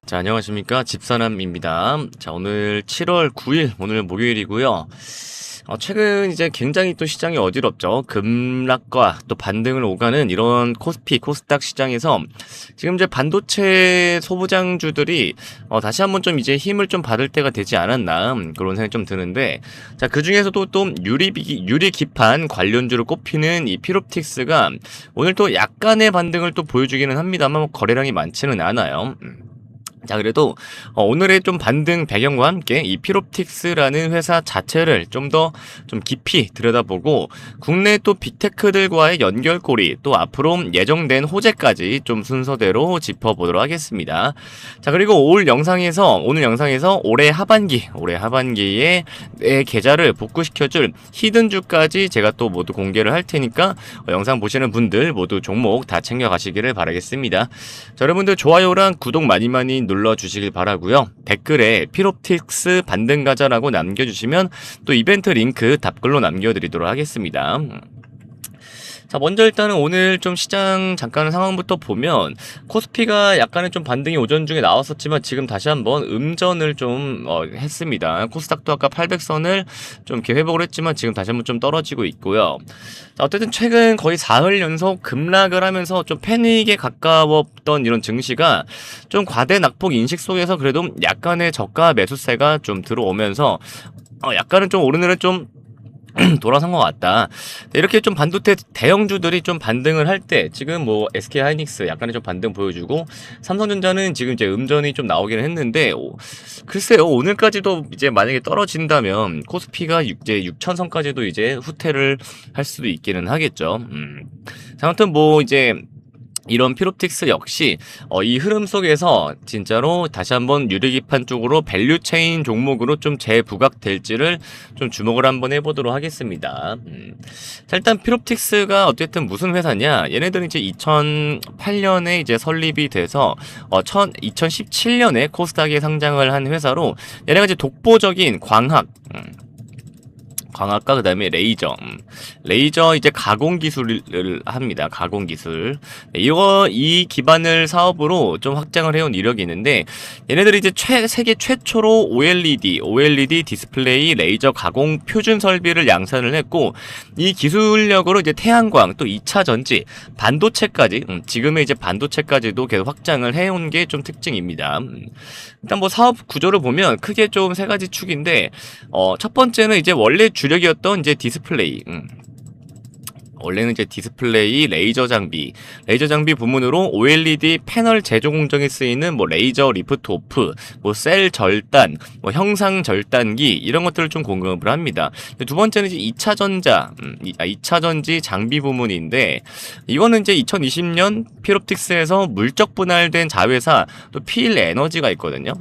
자, 안녕하십니까. 집사남입니다. 자, 오늘 7월 9일, 오늘 목요일이고요. 최근 이제 굉장히 또 시장이 어지럽죠. 급락과 또 반등을 오가는 이런 코스피, 코스닥 시장에서 지금 이제 반도체 소부장주들이 다시 한번 좀 이제 힘을 좀 받을 때가 되지 않았나 그런 생각이 좀 드는데, 자, 그 중에서도 또 유리 기판 관련주를 꼽히는 이 피롭틱스가 오늘 또 약간의 반등을 또 보여주기는 합니다만 거래량이 많지는 않아요. 자, 그래도 오늘의 좀 반등 배경과 함께 이 피롭틱스라는 회사 자체를 좀 더 좀 깊이 들여다보고 국내 또 빅테크들과의 연결고리 또 앞으로 예정된 호재까지 좀 순서대로 짚어보도록 하겠습니다. 자, 그리고 오늘 영상에서 올해 하반기에 내 계좌를 복구시켜줄 히든주까지 제가 또 모두 공개를 할 테니까 영상 보시는 분들 모두 종목 다 챙겨가시기를 바라겠습니다. 자, 여러분들 좋아요랑 구독 많이 눌러주시길 바라고요. 댓글에 피롭틱스 반등 가자라고 남겨주시면 또 이벤트 링크 답글로 남겨드리도록 하겠습니다. 자, 먼저 일단은 오늘 좀 시장 잠깐 상황부터 보면 코스피가 약간의 좀 반등이 오전 중에 나왔었지만 지금 다시 한번 음전을 좀 했습니다. 코스닥도 아까 800선을 좀 이렇게 회복을 했지만 지금 다시 한번 좀 떨어지고 있고요. 자, 어쨌든 최근 거의 4흘 연속 급락을 하면서 좀 패닉에 가까웠던 이런 증시가 좀 과대 낙폭 인식 속에서 그래도 약간의 저가 매수세가 좀 들어오면서 약간은 좀 오르내는 좀 돌아선 것 같다. 이렇게 좀 반도체 대형주들이 좀 반등을 할 때 지금 뭐 SK 하이닉스 약간의 좀 반등 보여주고 삼성전자는 지금 이제 음전이 좀 나오기는 했는데 글쎄요, 오늘까지도 이제 만약에 떨어진다면 코스피가 이제 6천선까지도 이제 후퇴를 할 수도 있기는 하겠죠. 자, 아무튼 뭐 이제 이런 피롭틱스 역시 이 흐름 속에서 진짜로 다시 한번 유리기판 쪽으로 밸류체인 종목으로 좀 재부각될지를 좀 주목을 한번 해보도록 하겠습니다. 자, 일단 피롭틱스가 어쨌든 무슨 회사냐? 얘네들은 이제 2008년에 이제 설립이 돼서 2017년에 코스닥에 상장을 한 회사로 얘네가 이제 독보적인 광학과 그다음에 레이저 이제 가공 기술을 합니다. 가공 기술. 이 기반을 사업으로 좀 확장을 해온 이력이 있는데 얘네들이 이제 세계 최초로 OLED 디스플레이 레이저 가공 표준 설비를 양산을 했고 이 기술력으로 이제 태양광 또 2차 전지 반도체까지 지금의 이제 반도체까지도 계속 확장을 해온 게 좀 특징입니다. 일단 뭐 사업 구조를 보면 크게 좀 세 가지 축인데 첫 번째는 이제 원래 주력이었던 이제 디스플레이. 원래는 이제 디스플레이 레이저 장비 부문으로 OLED 패널 제조 공정에 쓰이는 뭐 레이저 리프트 오프, 뭐 셀 절단, 뭐 형상 절단기 이런 것들을 좀 공급을 합니다. 두 번째는 이제 2차 전지 장비 부문인데 이거는 이제 2020년 피롭틱스에서 물적 분할된 자회사 또 필 에너지가 있거든요.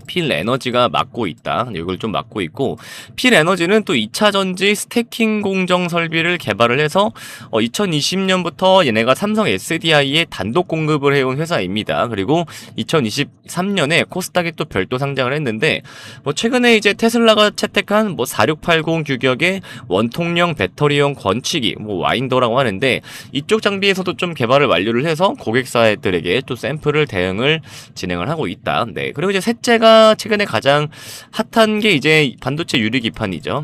필 에너지가 맡고 있다. 이걸 좀 맡고 있고 필 에너지는 또 2차 전지 스태킹 공정 설비를 개발을 해서 2020년부터 얘네가 삼성 SDI에 단독 공급을 해온 회사입니다. 그리고 2023년에 코스닥에 또 별도 상장을 했는데 뭐 최근에 이제 테슬라가 채택한 뭐 4680 규격의 원통형 배터리용 권치기 뭐 와인더라고 하는데 이쪽 장비에서도 좀 개발을 완료를 해서 고객사들에게 또 샘플을 대응을 진행을 하고 있다. 네. 그리고 이제 셋째가 최근에 가장 핫한 게 이제 반도체 유리기판이죠.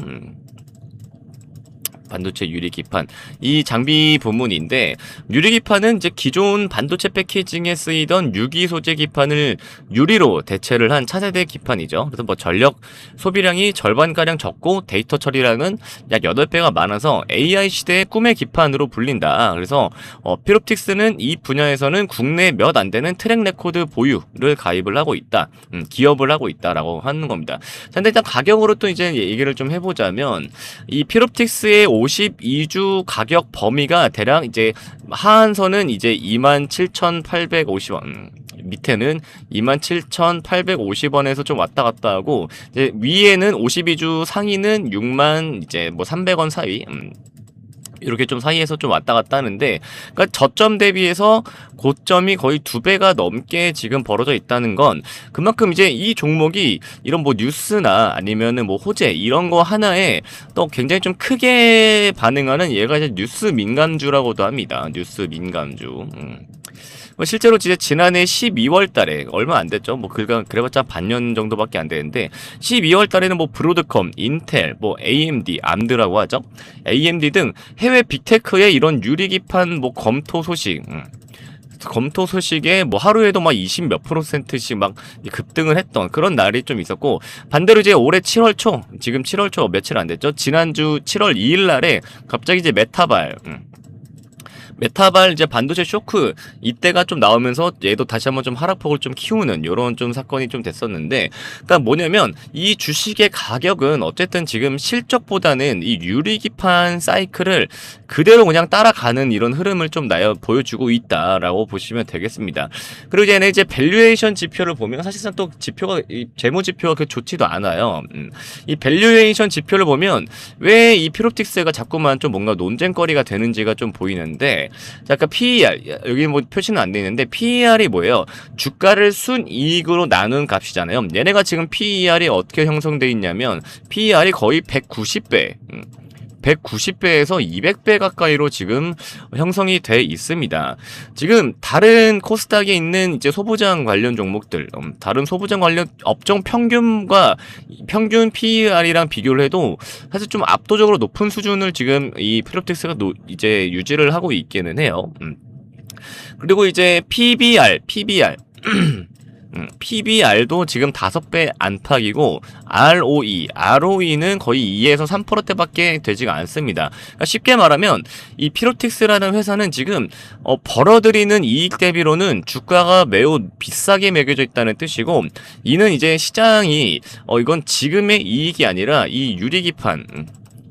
반도체 유리기판 이 장비 부문인데 유리기판은 이제 기존 반도체 패키징에 쓰이던 유기 소재 기판을 유리로 대체를 한 차세대 기판이죠. 그래서 뭐 전력 소비량이 절반가량 적고 데이터 처리량은 약 8배가 많아서 AI 시대의 꿈의 기판으로 불린다. 그래서 피롭틱스는 이 분야에서는 국내 몇 안 되는 트랙 레코드 보유를 가입을 하고 있다. 기업을 하고 있다라고 하는 겁니다. 자, 근데 일단 가격으로 또 이제 얘기를 좀 해보자면 이 피롭틱스의 52주 가격 범위가 대략 이제 하한선은 이제 27,850원, 밑에는 27,850원에서 좀 왔다 갔다 하고 이제 위에는 52주 상위는 6만 이제 뭐 300원 사이. 이렇게 좀 사이에서 좀 왔다 갔다 하는데, 그러니까 저점 대비해서 고점이 거의 2배가 넘게 지금 벌어져 있다는 건 그만큼 이제 이 종목이 이런 뭐 뉴스나 아니면은 뭐 호재 이런 거 하나에 또 굉장히 좀 크게 반응하는 얘가 이제 뉴스 민감주라고도 합니다. 뉴스 민감주. 실제로 진짜 지난해 12월 달에 얼마 안 됐죠. 뭐 그래봤자 반년 정도밖에 안 되는데 12월 달에는 뭐 브로드컴, 인텔, 뭐 AMD, 암드라고 하죠. AMD 등 해외 빅테크의 이런 유리기판 뭐 검토 소식에 뭐 하루에도 막 20 몇 %씩 막 급등을 했던 그런 날이 좀 있었고, 반대로 이제 올해 7월 초, 지금 7월 초 며칠 안 됐죠? 지난주 7월 2일 날에 갑자기 이제 메타발 이제 반도체 쇼크 이때가 좀 나오면서 얘도 다시 한번 좀 하락폭을 좀 키우는 요런 좀 사건이 좀 됐었는데, 그러니까 뭐냐면 이 주식의 가격은 어쨌든 지금 실적보다는 이 유리기판 사이클을 그대로 그냥 따라가는 이런 흐름을 좀 보여주고 있다라고 보시면 되겠습니다. 그리고 이제 밸류에이션 지표를 보면 사실상 또 지표가 재무 지표가 좋지도 않아요. 이 밸류에이션 지표를 보면 왜 이 피롭틱스가 자꾸만 좀 뭔가 논쟁거리가 되는지가 좀 보이는데, 자, 아까 PER, 여기 뭐 표시는 안 돼 있는데, PER이 뭐예요? 주가를 순이익으로 나눈 값이잖아요. 얘네가 지금 PER이 어떻게 형성돼 있냐면, PER이 거의 190배, 190배에서 200배 가까이로 지금 형성이 돼 있습니다. 지금 다른 코스닥에 있는 이제 소부장 관련 종목들, 다른 소부장 관련 업종 평균 PER이랑 비교를 해도 사실 좀 압도적으로 높은 수준을 지금 이 피롭틱스가 이제 유지를 하고 있기는 해요. 그리고 이제 PBR도 지금 5배 안팎이고, ROE는 거의 2에서 3%대밖에 되지가 않습니다. 그러니까 쉽게 말하면 이 피롭틱스라는 회사는 지금 벌어들이는 이익 대비로는 주가가 매우 비싸게 매겨져 있다는 뜻이고, 이는 이제 시장이 이건 지금의 이익이 아니라 이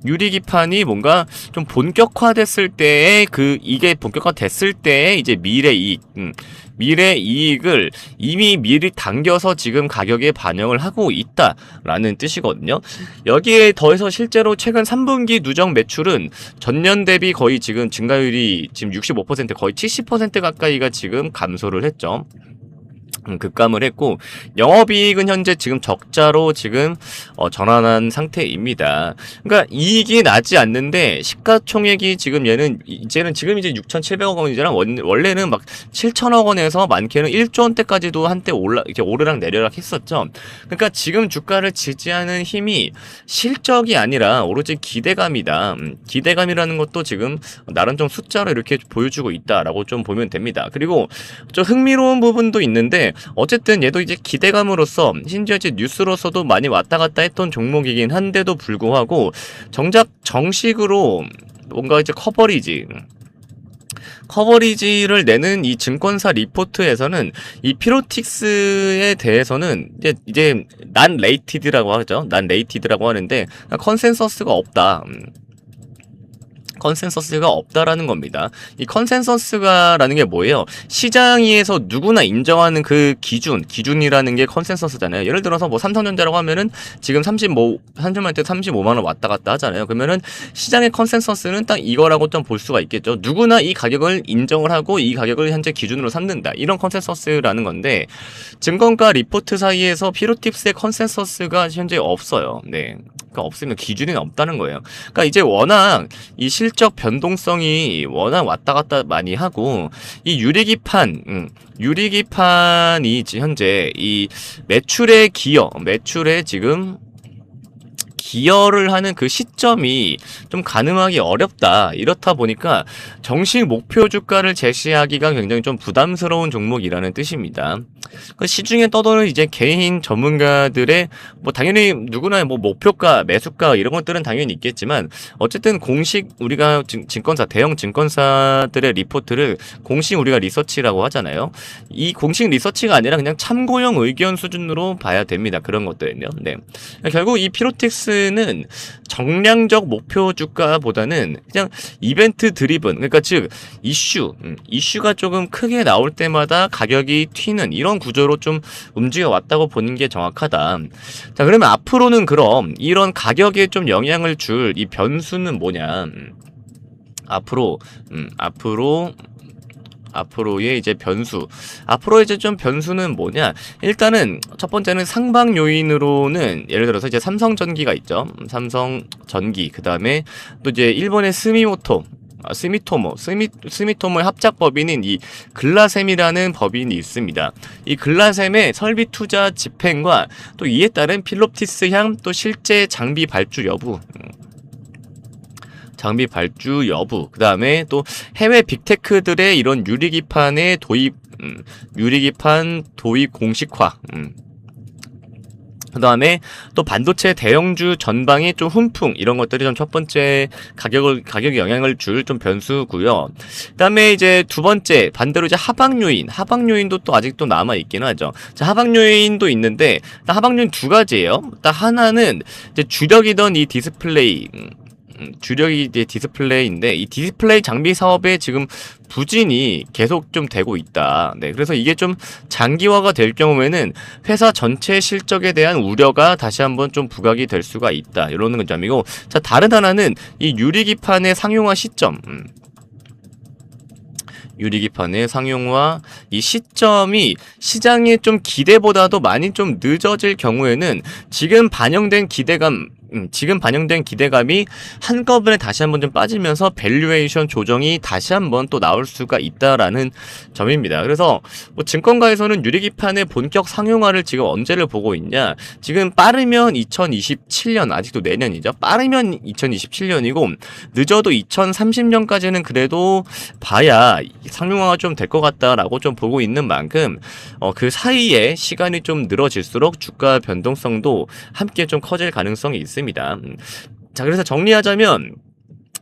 유리기판이 뭔가 좀 본격화됐을 때에 이게 본격화됐을 때에 이제 미래 이익을 이미 미리 당겨서 지금 가격에 반영을 하고 있다라는 뜻이거든요. 여기에 더해서 실제로 최근 3분기 누적 매출은 전년 대비 거의 지금 증가율이 지금 65% 거의 70% 가까이가 지금 감소를 했죠. 급감을 했고, 영업이익은 현재 지금 적자로 지금 전환한 상태입니다. 그러니까 이익이 나지 않는데 시가총액이 지금 지금 이제 6,700억 원이잖아. 원래는 막 7천억 원에서 많게는 1조 원대까지도 한때 이렇게 오르락 내리락 했었죠. 그러니까 지금 주가를 지지하는 힘이 실적이 아니라 오로지 기대감이다. 기대감이라는 것도 지금 나름 좀 숫자로 이렇게 보여주고 있다라고 좀 보면 됩니다. 그리고 좀 흥미로운 부분도 있는데, 어쨌든 얘도 이제 기대감으로서 심지어 이제 뉴스로서도 많이 왔다 갔다 했던 종목이긴 한데도 불구하고, 정작 정식으로 뭔가 이제 커버리지를 내는 이 증권사 리포트에서는 이 피로틱스에 대해서는 이제 난 레이티드라고 하는데, 컨센서스가 없다라는 겁니다. 이 컨센서스가라는 게 뭐예요? 시장에서 누구나 인정하는 그 기준이라는 게 컨센서스잖아요. 예를 들어서 뭐 삼성전자라고 하면은 지금 3년 때 35만 원 왔다 갔다 하잖아요. 그러면은 시장의 컨센서스는 딱 이거라고 좀 볼 수가 있겠죠. 누구나 이 가격을 인정을 하고 이 가격을 현재 기준으로 삼는다. 이런 컨센서스라는 건데, 증권가 리포트 사이에서 피로틱스의 컨센서스가 현재 없어요. 네. 그러니까 없으면 기준이 없다는 거예요. 그러니까 이제 워낙 이 실적 변동성이 워낙 왔다 갔다 많이 하고, 이 유리기판이 현재 이 매출에 지금 기여를 하는 그 시점이 좀 가늠하기 어렵다. 이렇다 보니까 정식 목표 주가를 제시하기가 굉장히 좀 부담스러운 종목이라는 뜻입니다. 시중에 떠도는 이제 개인 전문가들의 뭐 당연히 누구나 뭐 목표가, 매수가 이런 것들은 당연히 있겠지만, 어쨌든 공식 우리가 대형 증권사들의 리포트를 공식 우리가 리서치라고 하잖아요. 이 공식 리서치가 아니라 그냥 참고용 의견 수준으로 봐야 됩니다. 그런 것들은요. 네. 결국 이 피로틱스는 정량적 목표 주가보다는 그냥 이벤트 드리븐, 그러니까 즉 이슈가 조금 크게 나올 때마다 가격이 튀는 이런 구조로 좀 움직여 왔다고 보는 게 정확하다. 자, 그러면 앞으로는 그럼 이런 가격에 좀 영향을 줄 이 변수는 뭐냐? 앞으로의 이제 변수는 뭐냐? 일단은 첫 번째는 상방 요인으로는 예를 들어서 이제 삼성전기가 있죠. 삼성전기, 그 다음에 또 이제 일본의 스미모토, 스미토모의 합작 법인인 이 글라셈이라는 법인이 있습니다. 이 글라셈의 설비 투자 집행과 또 이에 따른 필롭티스향 또 실제 장비 발주 여부, 그 다음에 또 해외 빅테크들의 이런 유리기판의 도입, 유리기판 도입 공식화, 그 다음에 또 반도체 대형주 전방의 좀 훈풍, 이런 것들이 좀 첫 번째 가격에 영향을 줄 좀 변수고요. 그 다음에 이제 두 번째, 반대로 이제 하방요인도 또 아직도 남아있긴 하죠. 자, 하방요인도 있는데, 하방요인 두 가지예요. 딱 하나는 이제 주력이던 이 주력이 이제 디스플레이인데, 이 디스플레이 장비 사업에 지금 부진이 계속 좀 되고 있다. 네, 그래서 이게 좀 장기화가 될 경우에는 회사 전체 실적에 대한 우려가 다시 한번 좀 부각이 될 수가 있다. 이런 점이고, 자, 다른 하나는 이 유리기판의 상용화 시점. 유리기판의 상용화 이 시점이 시장의 좀 기대보다도 많이 좀 늦어질 경우에는 지금 반영된 기대감이 한꺼번에 다시 한번 좀 빠지면서 밸류에이션 조정이 다시 한번 또 나올 수가 있다라는 점입니다. 그래서 뭐 증권가에서는 유리기판의 본격 상용화를 지금 언제를 보고 있냐? 지금 빠르면 2027년, 아직도 내년이죠. 빠르면 2027년이고 늦어도 2030년까지는 그래도 봐야 상용화가 좀 될 것 같다라고 좀 보고 있는 만큼 그 사이에 시간이 좀 늘어질수록 주가 변동성도 함께 좀 커질 가능성이 있습니다. 자, 그래서 정리하자면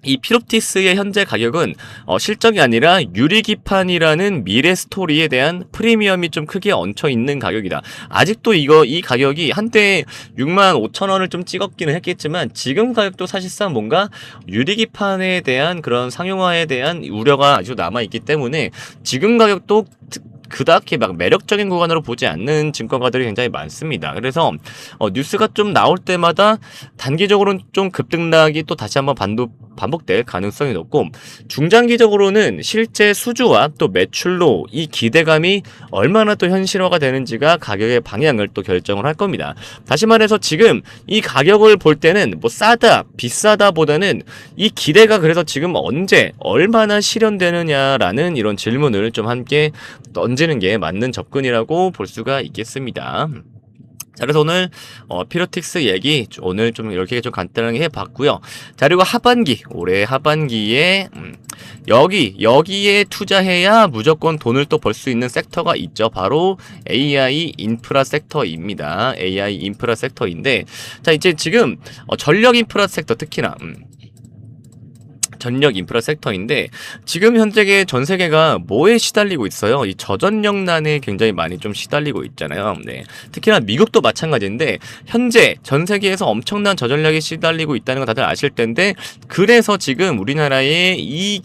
이 필롭티스의 현재 가격은 실적이 아니라 유리기판이라는 미래 스토리에 대한 프리미엄이 좀 크게 얹혀 있는 가격이다. 아직도 이 가격이 한때 65,000원을 좀 찍었기는 했겠지만 지금 가격도 사실상 뭔가 유리기판에 대한 그런 상용화에 대한 우려가 아주 남아있기 때문에 지금 가격도 그닥히 막 매력적인 구간으로 보지 않는 증권가들이 굉장히 많습니다. 그래서 뉴스가 좀 나올 때마다 단기적으로는 좀 급등락이 또 다시 한번 반복될 가능성이 높고, 중장기적으로는 실제 수주와 또 매출로 이 기대감이 얼마나 또 현실화가 되는지가 가격의 방향을 또 결정을 할 겁니다. 다시 말해서 지금 이 가격을 볼 때는 뭐 싸다 비싸다 보다는 이 기대가 그래서 지금 언제 얼마나 실현되느냐라는 이런 질문을 좀 함께 던지는 게 맞는 접근이라고 볼 수가 있겠습니다. 자, 그래서 오늘 필롭티스 얘기 오늘 좀 이렇게 좀 간단하게 해봤고요. 자, 그리고 올해 하반기에 여기에 투자해야 무조건 돈을 또 벌 수 있는 섹터가 있죠. 바로 AI 인프라 섹터입니다. AI 인프라 섹터인데, 자, 이제 지금 전력 인프라 섹터, 특히나 전력 인프라 섹터인데 지금 현재 전 세계가 뭐에 시달리고 있어요? 이 저전력난에 굉장히 많이 좀 시달리고 있잖아요. 네. 특히나 미국도 마찬가지인데 현재 전 세계에서 엄청난 저전력에 시달리고 있다는 거 다들 아실 텐데, 그래서 지금 우리나라의 이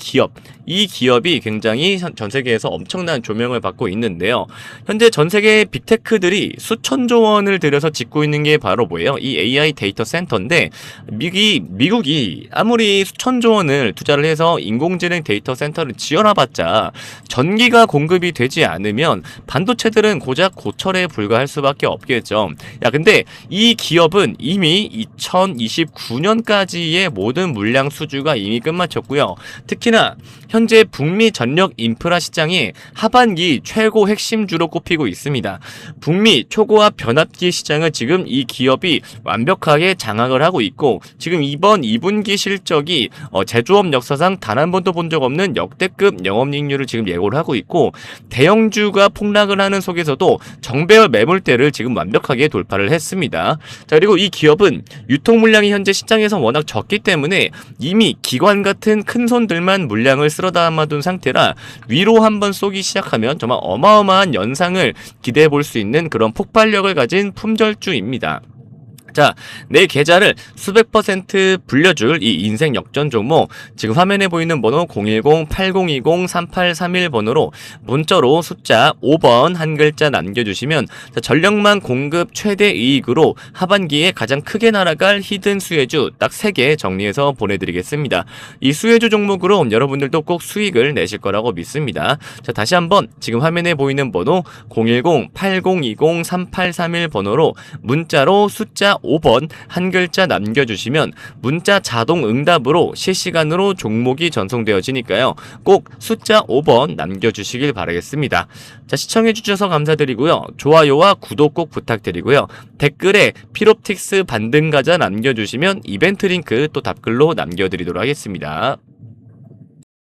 기업이 굉장히 전 세계에서 엄청난 조명을 받고 있는데요. 현재 전 세계 빅테크들이 수천조 원을 들여서 짓고 있는 게 바로 뭐예요? 이 AI 데이터 센터인데, 미국이 아무리 수천조 원을 투자를 해서 인공지능 데이터 센터를 지어놔봤자 전기가 공급이 되지 않으면 반도체들은 고작 고철에 불과할 수밖에 없겠죠. 야, 근데 이 기업은 이미 2029년까지의 모든 물량 수주가 이미 끝마쳤고요. 특히나 현재 북미 전력 인프라 시장이 하반기 최고 핵심주로 꼽히고 있습니다. 북미 초고압 변압기 시장을 지금 이 기업이 완벽하게 장악을 하고 있고, 지금 이번 2분기 실적이 제조업 역사상 단 한 번도 본 적 없는 역대급 영업이익률을 지금 예고를 하고 있고, 대형주가 폭락을 하는 속에서도 정배열 매물대를 지금 완벽하게 돌파를 했습니다. 자, 그리고 이 기업은 유통 물량이 현재 시장에서 워낙 적기 때문에 이미 기관 같은 큰 손들만 물량을 쓸어 담아둔 상태라 위로 한번 쏘기 시작하면 정말 어마어마한 연상을 기대해 볼 수 있는 그런 폭발력을 가진 품절주입니다. 자, 내 계좌를 수백 % 불려줄 이 인생 역전 종목, 지금 화면에 보이는 번호 010-8020-3831 번호로 문자로 숫자 5번 한 글자 남겨주시면 전력망 공급 최대 이익으로 하반기에 가장 크게 날아갈 히든 수혜주 딱 3개 정리해서 보내드리겠습니다. 이 수혜주 종목으로 여러분들도 꼭 수익을 내실 거라고 믿습니다. 자, 다시 한번 지금 화면에 보이는 번호 010-8020-3831 번호로 문자로 숫자 5번 한 글자 남겨주시면 문자 자동 응답으로 실시간으로 종목이 전송되어지니까요. 꼭 숫자 5번 남겨주시길 바라겠습니다. 자, 시청해주셔서 감사드리고요. 좋아요와 구독 꼭 부탁드리고요. 댓글에 피롭틱스 반등가자 남겨주시면 이벤트 링크 또 답글로 남겨드리도록 하겠습니다.